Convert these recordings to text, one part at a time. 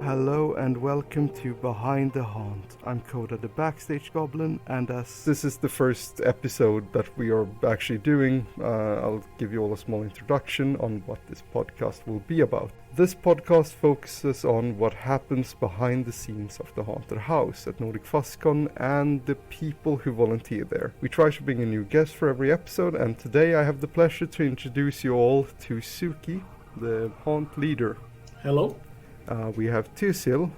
Hello and welcome to Behind the Haunt. I'm Koda, the Backstage Goblin, and as this is the first episode that we are actually doing, I'll give you all a small introduction on what this podcast will be about. This podcast focuses on what happens behind the scenes of the haunted house at Nordic Fuzz Con and the people who volunteer there. We try to bring a new guest for every episode, and today I have the pleasure to introduce you all to Zuki, the haunt leader. Hello. We have Thyrgisl,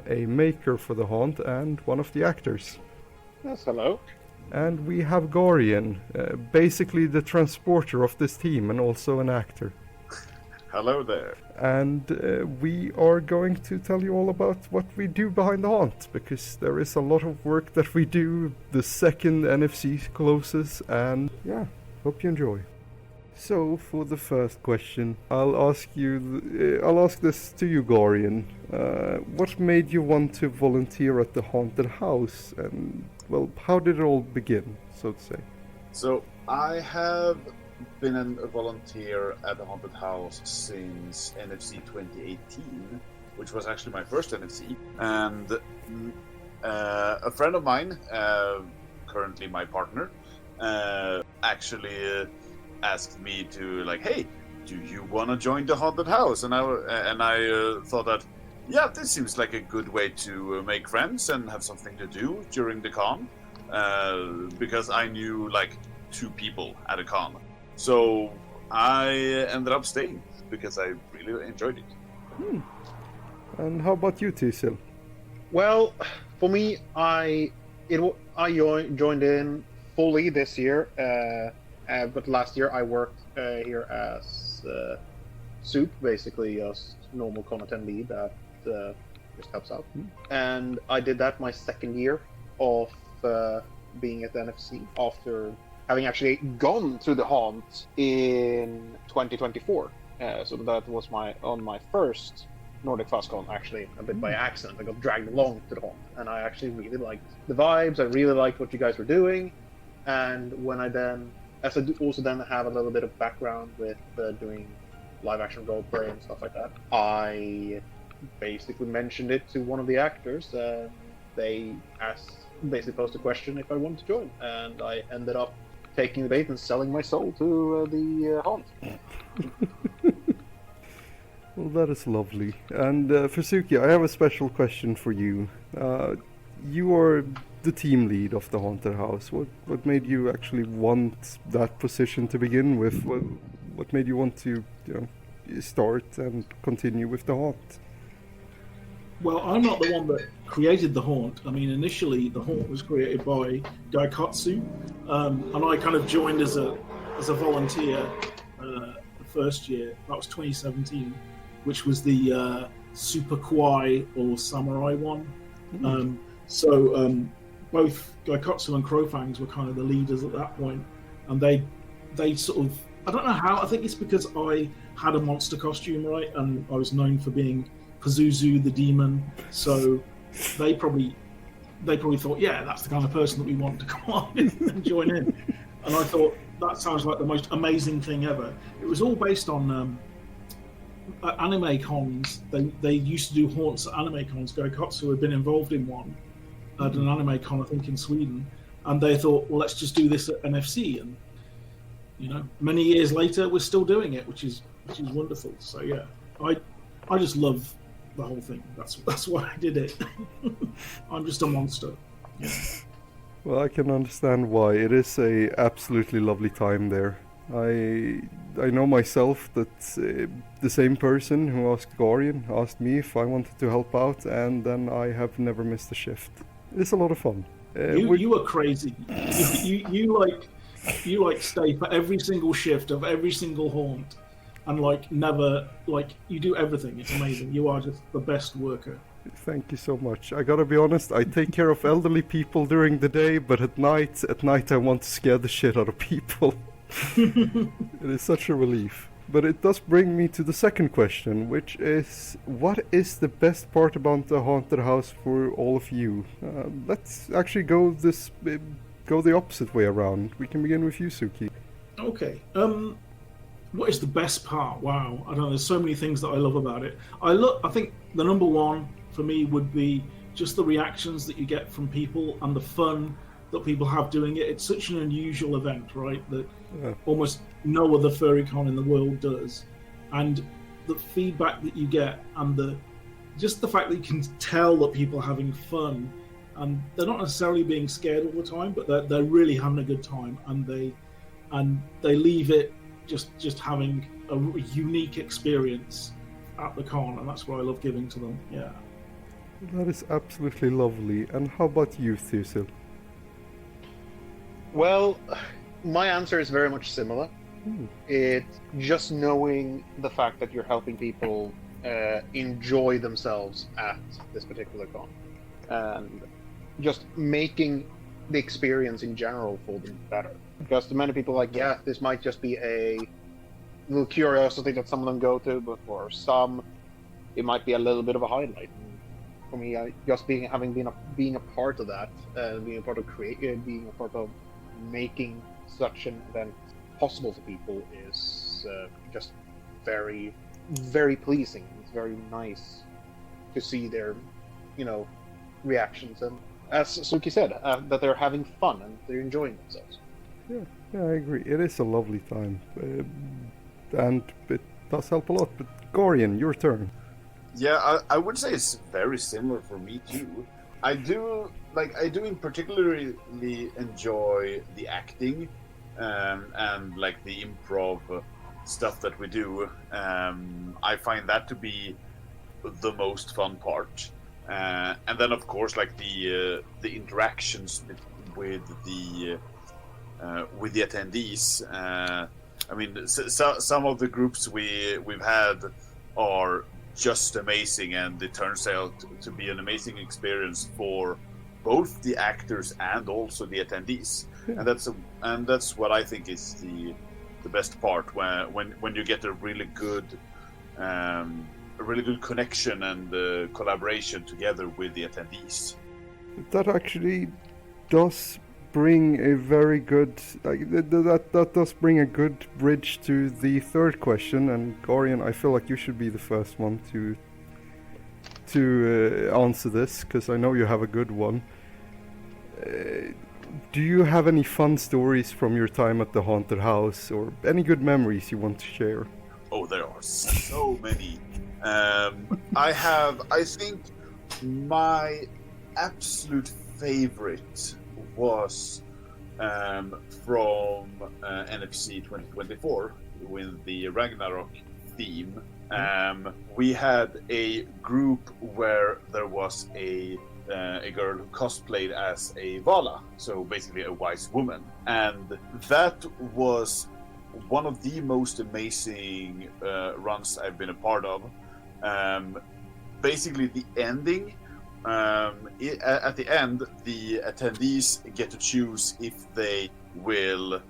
a maker for the haunt and one of the actors. Yes, hello. And we have Gaurian, basically the transporter of this team and also an actor. Hello there. And we are going to tell you all about what we do behind the haunt, because there is a lot of work that we do the second NFC closes, and yeah, hope you enjoy. So, for the first question, I'll ask this to you, Gaurian. What made you want to volunteer at the haunted house, and, well, how did it all begin, so to say? So, I have been a volunteer at the haunted house since NFC 2018, which was actually my first NFC. And a friend of mine, currently my partner, actually asked me to, like, hey, do you want to join the haunted house? And I thought that, yeah, this seems like a good way to make friends and have something to do during the con, because I knew like 2 people at a con. So I ended up staying because I really enjoyed it. And how about you, Thyrgisl? Well, for me, I joined in fully this year. But last year I worked here as soup, basically just normal content lead that just helps out. And I did that my second year of being at the NFC after having actually gone to the haunt in 2024. So that was on my first Nordic Fuzz Con, actually, a bit by accident. I got dragged along to the haunt, and I actually really liked the vibes. I really liked what you guys were doing, and when I then, as I also then have a little bit of background with doing live action roleplay and stuff like that, I basically mentioned it to one of the actors, and they basically posed a question if I wanted to join, and I ended up taking the bait and selling my soul to the haunt. Well, that is lovely. And for Zuki, I have a special question for you. You are the team lead of the haunted house. What made you actually want that position to begin with? What made you want to start and continue with the haunt? Well, I'm not the one that created the haunt. I mean, initially the haunt was created by Gaikatsu, and I kind of joined as a volunteer the first year. That was 2017, which was the Super Kawaii or Samurai one. So both Gaikatsu and Crofangs were kind of the leaders at that point, and they sort of, I don't know how, I think it's because I had a monster costume, right, and I was known for being Pazuzu the demon, so they probably thought, yeah, that's the kind of person that we want to come on and join in. And I thought, that sounds like the most amazing thing ever. It was all based on anime cons. They used to do haunts at anime cons. Gaikatsu had been involved in one at an anime con, I think in Sweden, and they thought, well, let's just do this at NFC. And many years later, we're still doing it, which is wonderful. So yeah, I just love the whole thing. That's why I did it. I'm just a monster. Yeah. Well, I can understand why. It is a absolutely lovely time there. I know myself that the same person who asked Gaurian asked me if I wanted to help out, and then I have never missed a shift. It's a lot of fun. You are crazy. you stay for every single shift of every single haunt, and never you do everything. It's amazing. You are just the best worker. Thank you so much. I gotta be honest, I take care of elderly people during the day, but at night I want to scare the shit out of people. It is such a relief. But it does bring me to the second question, which is, what is the best part about the haunted house for all of you? Let's actually go the opposite way around. We can begin with you, Zuki. Okay. What is the best part? Wow, I don't know. There's so many things that I love about it. I think the number one for me would be just the reactions that you get from people and the fun that people have doing it. It's such an unusual event, right? That almost no other furry con in the world does. And the feedback that you get and just the fact that you can tell that people are having fun, and they're not necessarily being scared all the time, but they're really having a good time, and they leave it just having a unique experience at the con, and that's what I love giving to them. Yeah. That is absolutely lovely. And how about you, Thyrgisl? Well, my answer is very much similar. It's just knowing the fact that you're helping people enjoy themselves at this particular con, and just making the experience in general for them better. Because to many people, like, yeah, this might just be a little curiosity that some of them go to, but for some, it might be a little bit of a highlight. For me, just being a part of that, being a part of making such an event possible for people is just very, very pleasing. It's very nice to see their, reactions, and as Zuki said, that they're having fun and they're enjoying themselves. Yeah, I agree. It is a lovely time, and it does help a lot. But Gaurian, your turn. Yeah, I would say it's very similar for me too. I do particularly enjoy the acting and like the improv stuff that we do. I find that to be the most fun part. And then of course, like the interactions with the attendees. I mean, some of the groups we've had are just amazing, and it turns out to be an amazing experience for both the actors and also the attendees. Yeah. And that's what I think is the best part, when you get a really good connection and collaboration together with the attendees. That actually does bring a very good that does bring a good bridge to the third question. And Gaurian, I feel like you should be the first one to answer this, because I know you have a good one. Do you have any fun stories from your time at the haunted house, or any good memories you want to share? Oh, there are so many. I think my absolute favorite was from NFC 2024 with the Ragnarok theme. We had a group where there was a girl who cosplayed as a Vala, so basically a wise woman, and that was one of the most amazing runs I've been a part of. Basically, the ending. At the end, the attendees get to choose if they will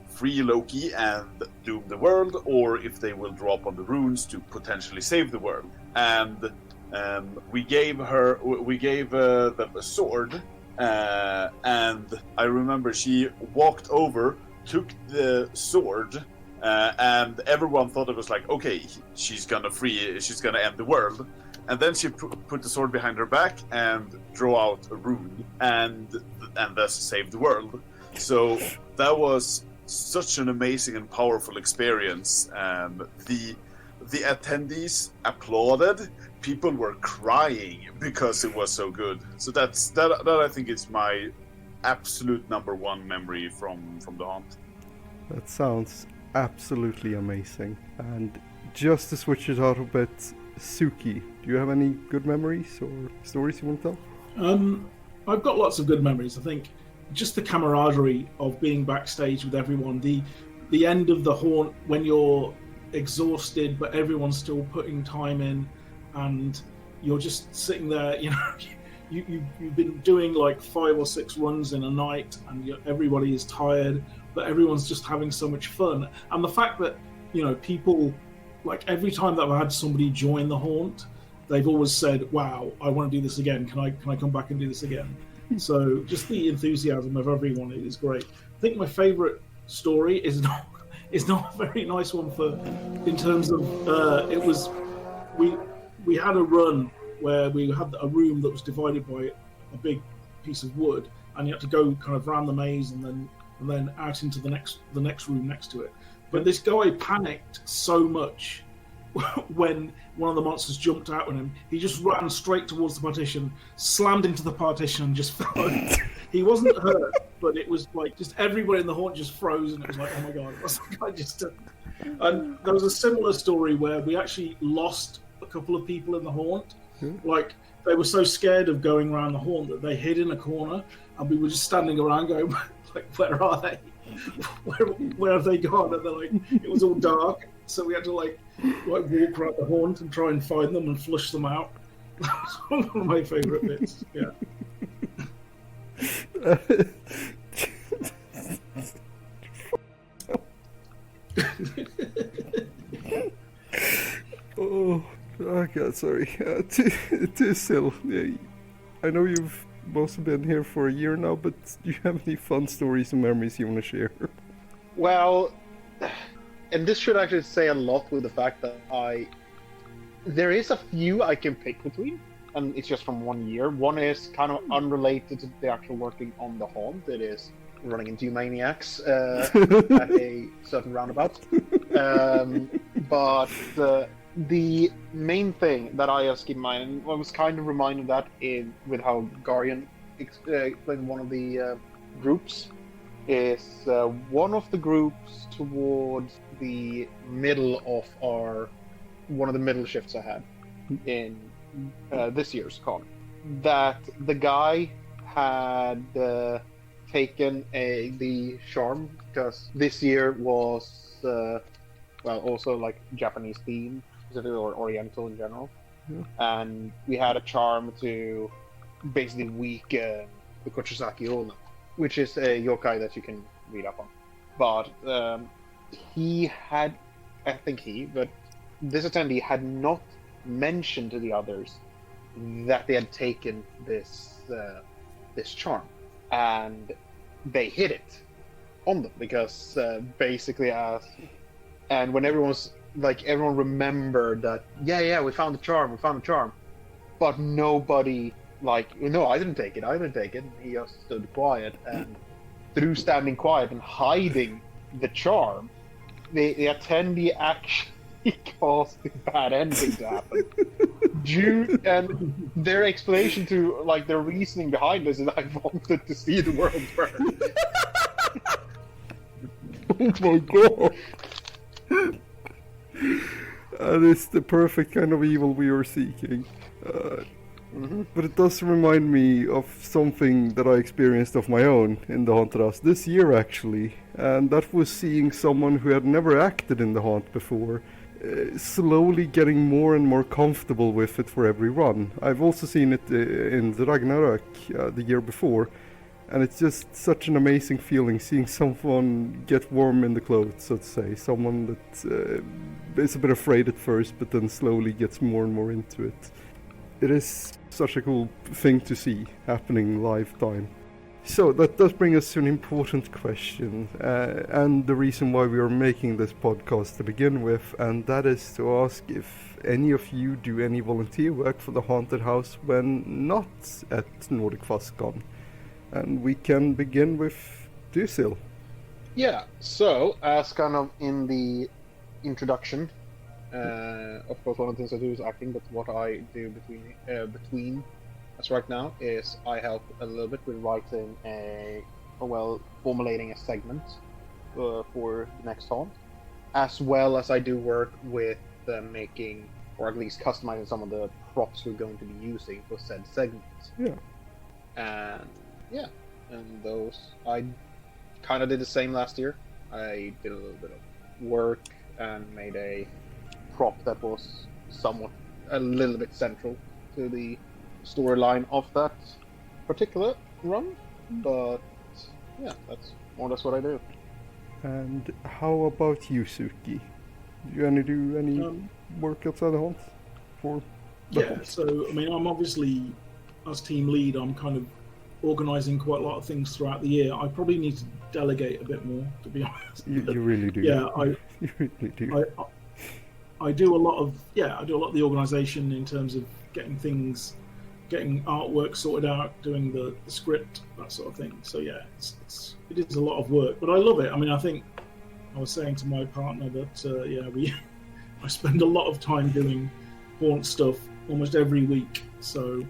free Loki and doom the world, or if they will drop on the runes to potentially save the world. And we gave them a sword, and I remember she walked over, took the sword, and everyone thought it was like, okay, she's gonna end the world. And then she put the sword behind her back and drew out a rune, and thus saved the world. So that was such an amazing and powerful experience. The attendees applauded. People were crying because it was so good. So that I think is my absolute number one memory from the haunt. That sounds absolutely amazing. And just to switch it out a bit, Zuki, do you have any good memories or stories you want to tell? I've got lots of good memories. I think just the camaraderie of being backstage with everyone, the end of the haunt when you're exhausted but everyone's still putting time in, and you're just sitting there, you've been doing like 5 or 6 runs in a night, and everybody is tired, but everyone's just having so much fun. And the fact that people, like, every time that I've had somebody join the haunt, they've always said, wow, I want to do this again. Can I come back and do this again? So just the enthusiasm of everyone is great. I think my favorite story is not a very nice one in terms of, we had a run where we had a room that was divided by a big piece of wood, and you had to go kind of round the maze and then out into the next room next to it. But this guy panicked so much when one of the monsters jumped out at him. He just ran straight towards the partition, slammed into the partition, and just fell. He wasn't hurt, but it was like just everybody in the haunt just froze, and it was like, oh my god, what's the guy just done? And there was a similar story where we actually lost a couple of people in the haunt. Like, they were so scared of going around the haunt that they hid in a corner, and we were just standing around going, like, where are they? Where have they gone? And they're like, it was all dark, so we had to like walk around the haunt and try and find them and flush them out. That was one of my favourite bits. Yeah. Oh god, sorry. Thyrgisl, yeah, I know you've mostly been here for a year now, but do you have any fun stories and memories you want to share? Well, and this should actually say a lot with the fact that there is a few I can pick between, and it's just from 1 year. One is kind of unrelated to the actual working on the haunt. It is running into maniacs at a certain roundabout. But the main thing that I just keep in mind, and I was kind of reminded that with how Gaurian explained one of the groups, is one of the groups towards the middle of one of the middle shifts I had in this year's con, that the guy had taken the charm, because this year was also like Japanese theme or Oriental in general, and we had a charm to basically weaken the Kochusaki Onna, which is a yokai that you can read up on. But but this attendee had not mentioned to the others that they had taken this charm, and they hid it on them because and when everyone remembered that, we found the charm, but nobody, no, I didn't take it. He just stood quiet, and through standing quiet and hiding the charm, the attendee actually caused the bad ending to happen. And their explanation to their reasoning behind this is, I wanted to see the world burn. Oh my god! That is the perfect kind of evil we are seeking. But it does remind me of something that I experienced of my own in the haunted house this year, actually, and that was seeing someone who had never acted in the haunt before slowly getting more and more comfortable with it for every run. I've also seen it in the Ragnarök the year before, and it's just such an amazing feeling seeing someone get warm in the clothes, so to say. Someone that is a bit afraid at first, but then slowly gets more and more into it. It is such a cool thing to see happening live time. So that does bring us to an important question, and the reason why we are making this podcast to begin with, and that is to ask if any of you do any volunteer work for the haunted house when not at Nordic Fuzz Con. And we can begin with Thyrgisl. Yeah, so as kind of in the introduction, of course one of the things I do is acting, but what I do between us right now is I help a little bit with writing formulating a segment for the next haunt, as well as I do work with making, or at least customizing some of the props we're going to be using for said segments. And those, I kind of did the same last year. I did a little bit of work and made a prop that was a little bit central to the storyline of that particular run. But yeah, that's more or less what I do. And how about you, Zuki? Do you any work outside the haunt? So I mean, I'm obviously, as team lead, I'm kind of organising quite a lot of things throughout the year. I probably need to delegate a bit more, to be honest. You really do. Yeah, you really do. I do a lot of the organisation in terms of getting artwork sorted out, doing the script, that sort of thing. So yeah, it is a lot of work, but I love it. I mean, I think I was saying to my partner that I spend a lot of time doing haunt stuff almost every week. So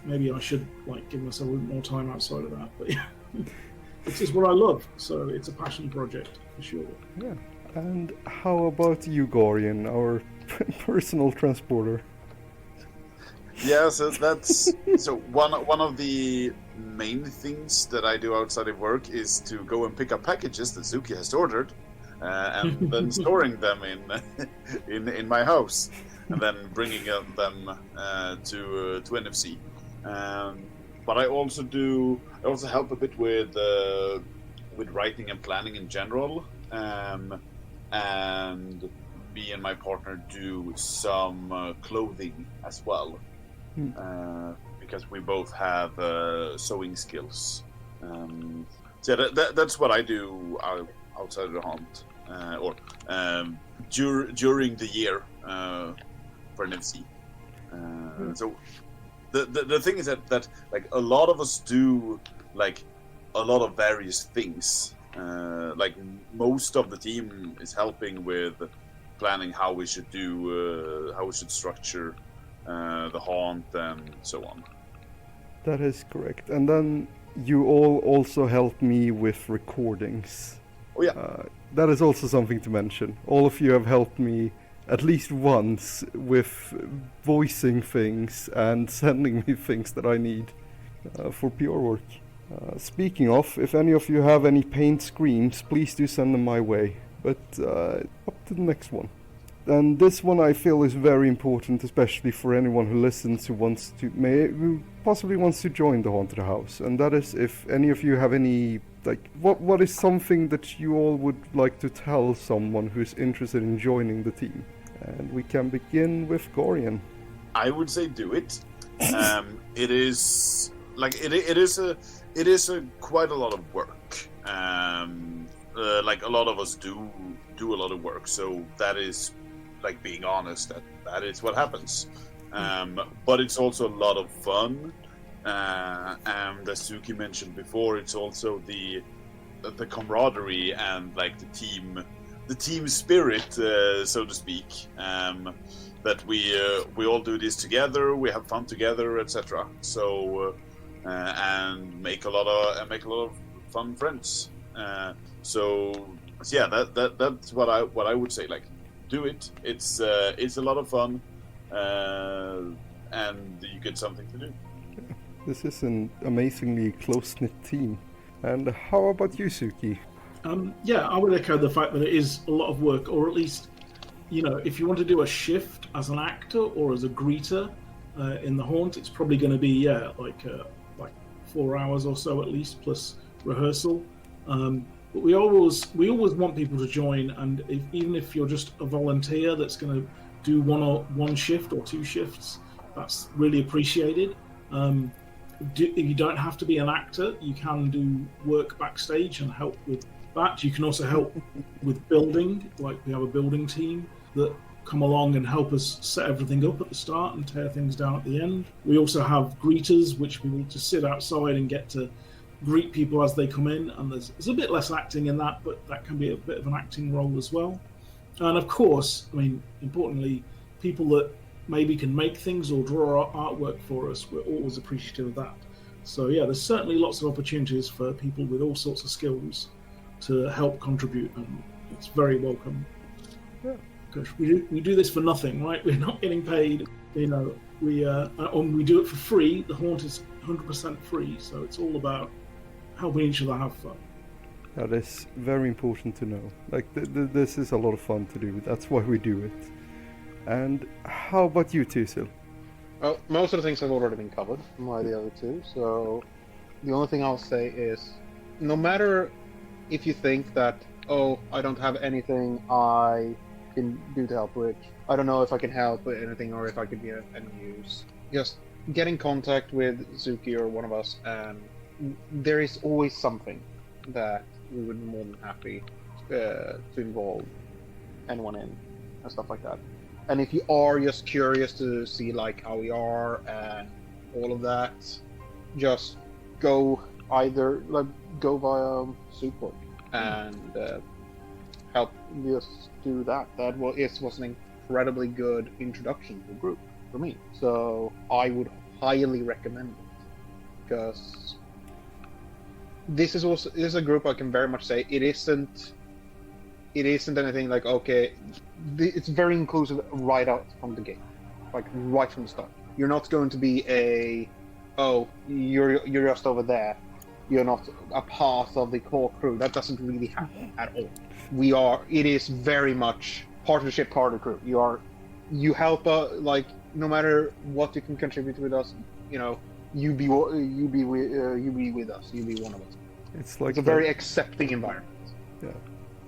maybe I should give myself a little more time outside of that. But yeah, it's just what I love. So it's a passion project for sure. Yeah. And how about you, Gaurian, our personal transporter? Yeah, so that's one of the main things that I do outside of work is to go and pick up packages that Zuki has ordered, and then storing them in my house, and then bringing them to NFC. But I also help a bit with writing and planning in general. And me and my partner do some clothing as well, because we both have sewing skills. So that's what I do outside of the hunt, or during the year for an MC. So the thing is that a lot of us do a lot of various things. Most of the team is helping with planning how we should structure the haunt and so on. That is correct. And then you all also help me with recordings. Oh yeah. That is also something to mention. All of you have helped me at least once with voicing things and sending me things that I need for PR work. Speaking of, if any of you have any paint screams, please do send them my way. But up to the next one. And this one I feel is very important, especially for anyone who listens who possibly wants to join the haunted house. And that is, if any of you have any, what is something that you all would like to tell someone who's interested in joining the team? And we can begin with Gaurian. I would say do it. It is quite a lot of work. A lot of us do a lot of work, so that is being honest. That is what happens. But it's also a lot of fun, and as Zuki mentioned before, it's also the camaraderie and the team spirit, so to speak. That we all do this together, we have fun together, etc. So. And make a lot of fun friends. So yeah, that's what I would say. Do it. It's a lot of fun, and you get something to do. This is an amazingly close-knit team. And how about you, Zuki? I would echo the fact that it is a lot of work, or at least, if you want to do a shift as an actor or as a greeter in the haunt, it's probably going to be 4 hours or so at least, plus rehearsal. But we always want people to join, and even if you're just a volunteer that's going to do one shift or two shifts, that's really appreciated. You don't have to be an actor. You can do work backstage and help with that. You can also help with building, we have a building team that come along and help us set everything up at the start and tear things down at the end. We also have greeters, which we will just sit outside and get to greet people as they come in, and there's a bit less acting in that, but that can be a bit of an acting role as well. And of course, importantly, people that maybe can make things or draw artwork for us, we're always appreciative of that. So yeah, there's certainly lots of opportunities for people with all sorts of skills to help contribute, and it's very welcome. Yeah. Gosh, we do this for nothing, right? We're not getting paid. We do it for free. The haunt is 100% free, so it's all about helping each other have fun. That is very important to know. This is a lot of fun to do. That's why we do it. And how about you, Thyrgisl? Well, most of the things have already been covered by the other two, so the only thing I'll say is, no matter if you think that, I don't have anything I can do to help with, I don't know if I can help with anything or if I could be of any use, just get in contact with Zuki or one of us, and there is always something that we would be more than happy to involve anyone in and stuff like that. And if you are just curious to see like how we are and all of that, just go go via support and help just do that. It was an incredibly good introduction to the group for me. So I would highly recommend it, because this is a group I can very much say it isn't anything like, okay, it's very inclusive right out from the gate, like right from the start. You're not going to be you're just over there, you're not a part of the core crew. That doesn't really happen at all. It is very much part of the ship, part of the crew. You help, like, no matter what you can contribute with us, you be with us, you be one of us. It's a very accepting environment. Yeah.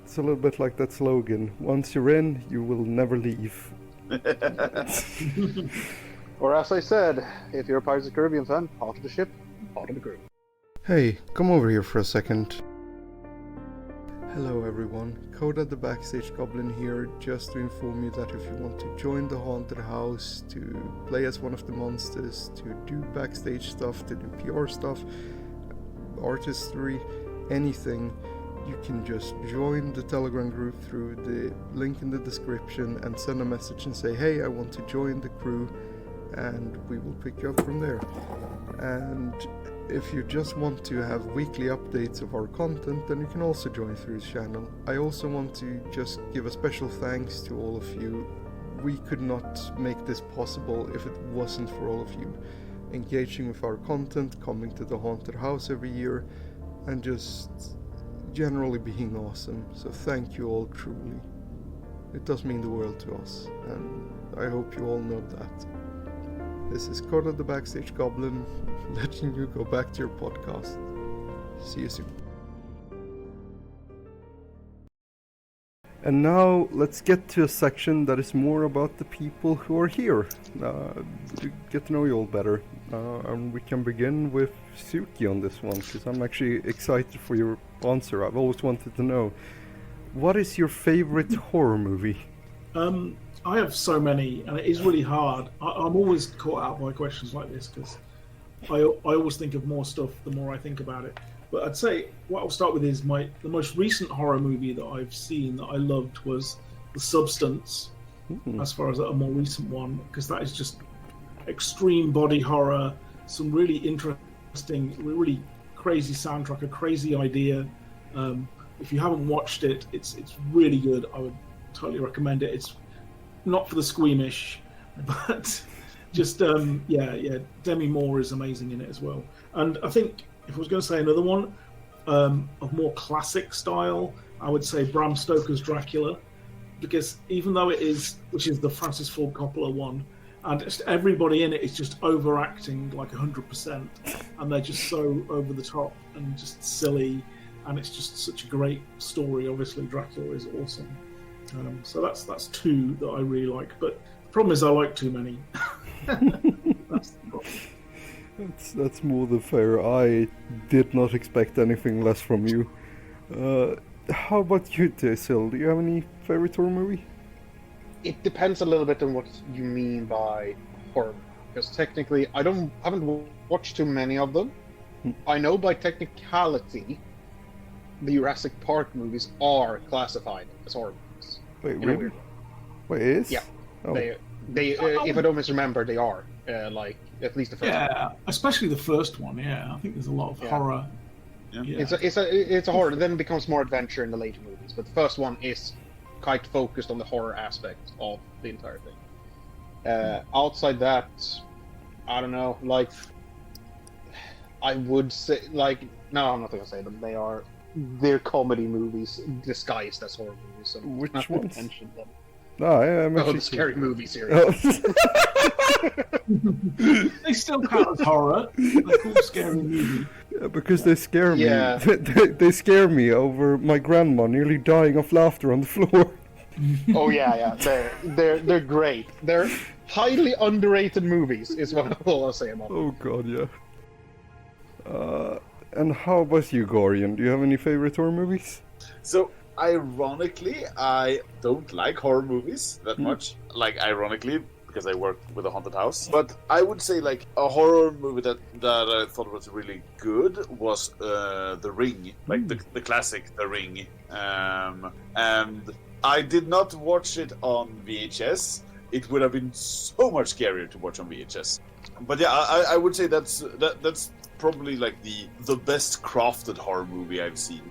It's a little bit like that slogan, once you're in, you will never leave. Or as I said, if you're a Pirates of the Caribbean fan, part of the ship, part of the crew. Hey, come over here for a second. Hello everyone, Koda the Backstage Goblin here, just to inform you that if you want to join the haunted house, to play as one of the monsters, to do backstage stuff, to do PR stuff, artistry, anything, you can just join the Telegram group through the link in the description and send a message and say, hey, I want to join the crew, and we will pick you up from there. And if you just want to have weekly updates of our content, then you can also join through the channel. I also want to just give a special thanks to all of you. We could not make this possible if it wasn't for all of you engaging with our content, coming to the haunted house every year, and just generally being awesome. So thank you all, truly. It does mean the world to us, and I hope you all know that. This is Koda the Backstage Goblin, letting you go back to your podcast. See you soon. And now let's get to a section that is more about the people who are here, to get to know you all better. And we can begin with Zuki on this one, because I'm actually excited for your answer. I've always wanted to know, what is your favorite horror movie? I have so many, and it is really hard. I'm always caught out by questions like this, because I always think of more stuff the more I think about it. But I'd say what I'll start with is the most recent horror movie that I've seen that I loved was The Substance, as far as a more recent one, because that is just extreme body horror, some really interesting, really crazy soundtrack, a crazy idea. If you haven't watched it, it's really good. I would totally recommend it. It's not for the squeamish, but just Demi Moore is amazing in it as well. And I think if I was going to say another one of more classic style, I would say Bram Stoker's Dracula, because even though which is the Francis Ford Coppola one, and just everybody in it is just overacting like 100%, and they're just so over the top and just silly, and it's just such a great story. Obviously, Dracula is awesome. So that's two that I really like. But the problem is I like too many. That's the problem. That's more than fair. I did not expect anything less from you. How about you, Thyrgisl? Do you have any favorite horror movie? It depends a little bit on what you mean by horror, because technically I haven't watched too many of them. I know by technicality the Jurassic Park movies are classified as horror movies. Wait, really? Wait, it is? Yeah. Oh. They if I don't misremember, they are like at least the first one. Yeah, especially the first one. Yeah, I think there's a lot of horror. Yeah. It's a horror. Then it becomes more adventure in the later movies, but the first one is quite focused on the horror aspect of the entire thing. Outside that, I don't know. Like, I would say, like, no, I'm not gonna say them. They're comedy movies disguised as horror movies. So which ones? Mention them. No, I'm the scary movie series. They still count as horror. They're called scary movie. Yeah, because they scare me. Yeah. They scare me over my grandma nearly dying of laughter on the floor. Oh yeah. They're great. They're highly underrated movies, is what all I'll say about them. Oh god, yeah. And how about you, Gaurian? Do you have any favorite horror movies? So ironically, I don't like horror movies that much. Like, ironically, because I work with a haunted house. But I would say, like, a horror movie that I thought was really good was The Ring, like the classic The Ring. And I did not watch it on VHS. It would have been so much scarier to watch on VHS. But yeah, I would say that's probably like the best crafted horror movie I've seen.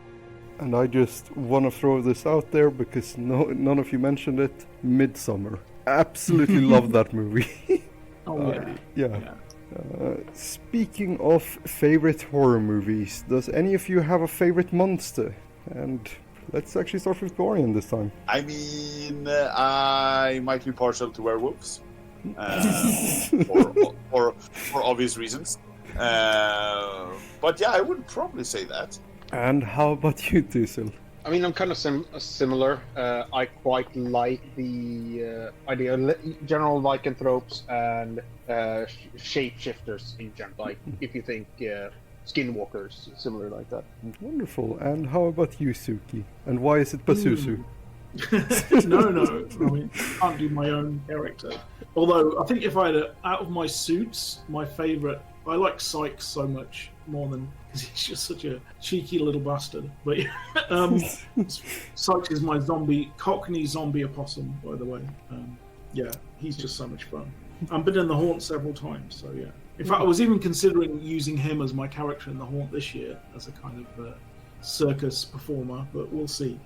And I just want to throw this out there because none of you mentioned it. Midsummer. Absolutely love that movie. Oh yeah. Speaking of favorite horror movies, does any of you have a favorite monster? And let's actually start with Gaurian this time. I mean, I might be partial to werewolves, for obvious reasons. But yeah, I would probably say that. And how about you, Thyrgisl? I mean, I'm kind of similar. I quite like the idea of general lycanthropes and shapeshifters in general. Like, if you think skinwalkers, similar like that. Wonderful. And how about you, Zuki? And why is it Pazuzu? No. I mean, I can't do my own character. Although, I think if I had out of my suits, my favourite, I like Sykes so much more than, because he's just such a cheeky little bastard. But Sykes is my Cockney zombie opossum, by the way. Yeah, he's just so much fun. I've been in the Haunt several times, so yeah. In fact, I was even considering using him as my character in the Haunt this year as a kind of circus performer, but we'll see.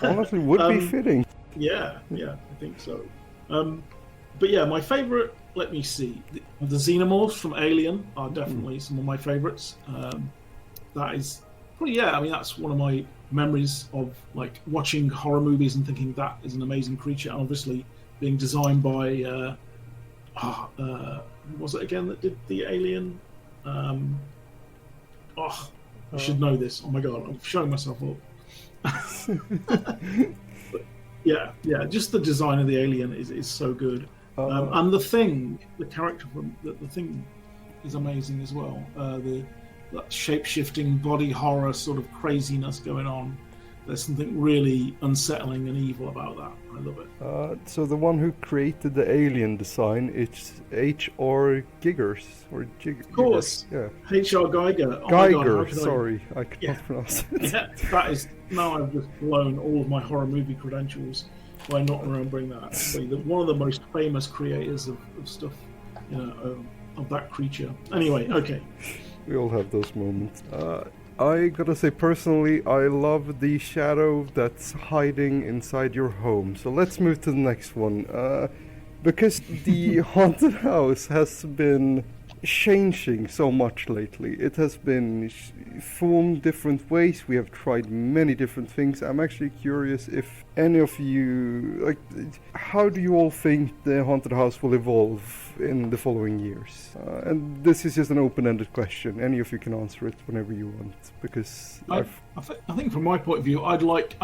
Honestly, would be fitting. Yeah, I think so. But yeah, my favourite, let me see. The xenomorphs from Alien are definitely some of my favourites. That is, well, yeah, I mean, that's one of my memories of like watching horror movies and thinking that is an amazing creature. And obviously, being designed by, who was it again that did the Alien? I should know this. Oh my god, I'm showing myself up. Yeah, just the design of the Alien is so good. And the Thing, the character from the Thing is amazing as well. That shape-shifting body horror sort of craziness going on. There's something really unsettling and evil about that. I love it. So the one who created the Alien design, it's H.R. Giggers or Of course. Yeah. H.R. Geiger. Oh Geiger. Sorry, I could not pronounce it. Yeah, that is. Now I've just blown all of my horror movie credentials by not remembering that. Actually, one of the most famous creators of stuff, of that creature. Anyway, okay. We all have those moments. I gotta say, personally, I love the shadow that's hiding inside your home. So let's move to the next one. Because the haunted house has been changing so much lately. It has been formed different ways. We have tried many different things. I'm actually curious if any of you, like, how do you all think the haunted house will evolve in the following years? And this is just an open-ended question. Any of you can answer it whenever you want, because I think from my point of view, I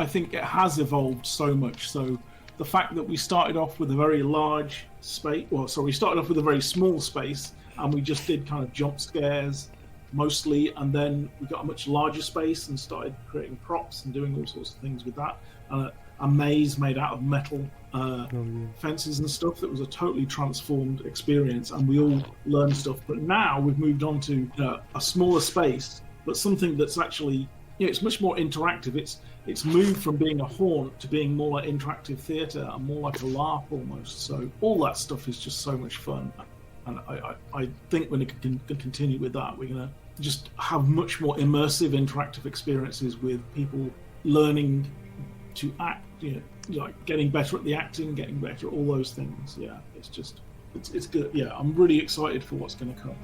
think it has evolved so much. So the fact that we started off with a very large space, we started off with a very small space, and we just did kind of jump scares mostly, and then we got a much larger space and started creating props and doing all sorts of things with that. A maze made out of metal fences and stuff that was a totally transformed experience, and we all learned stuff. But now we've moved on to a smaller space, but something that's actually, it's much more interactive. It's moved from being a haunt to being more like interactive theatre and more like a LARP almost. So all that stuff is just so much fun. And I think when it can continue with that, we're going to just have much more immersive, interactive experiences with people learning to act, like getting better at the acting, getting better at all those things. Yeah, it's good. Yeah, I'm really excited for what's going to come.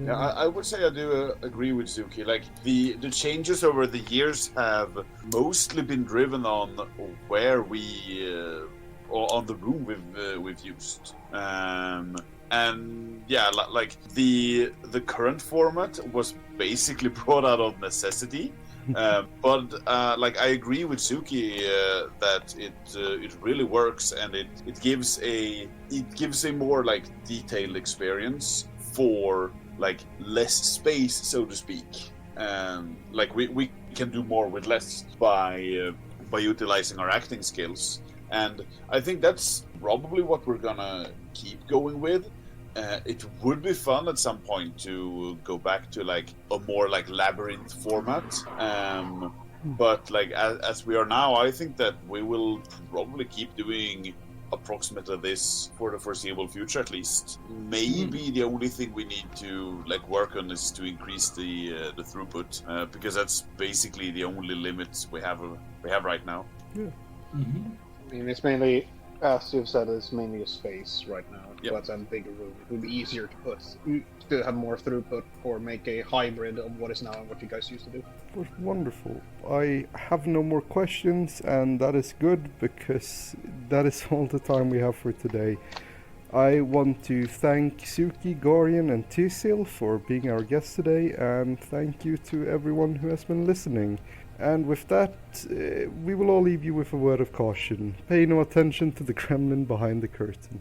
Yeah, I would say I do agree with Zuki. Like the changes over the years have mostly been driven on where or on the room we've used. And yeah, like the current format was basically brought out of necessity. But like I agree with Zuki that it really works, and it gives a more like detailed experience for like less space, so to speak. Like we can do more with less by utilizing our acting skills. And I think that's probably what we're gonna keep going with. It would be fun at some point to go back to like a more like labyrinth format. But like as we are now, I think that we will probably keep doing approximately this for the foreseeable future at least. Maybe the only thing we need to like work on is to increase the throughput, because that's basically the only limits we have right now. Yeah. Mm-hmm. I mean, it's mainly, as you've said, it's mainly a space right now. Yep. But a bigger room, it would be easier to have more throughput or make a hybrid of what is now and what you guys used to do. But wonderful. I have no more questions, and that is good because that is all the time we have for today. I want to thank Zuki, Gaurian, and Thyrgisl for being our guests today, and thank you to everyone who has been listening. And with that, we will all leave you with a word of caution. Pay no attention to the gremlin behind the curtain.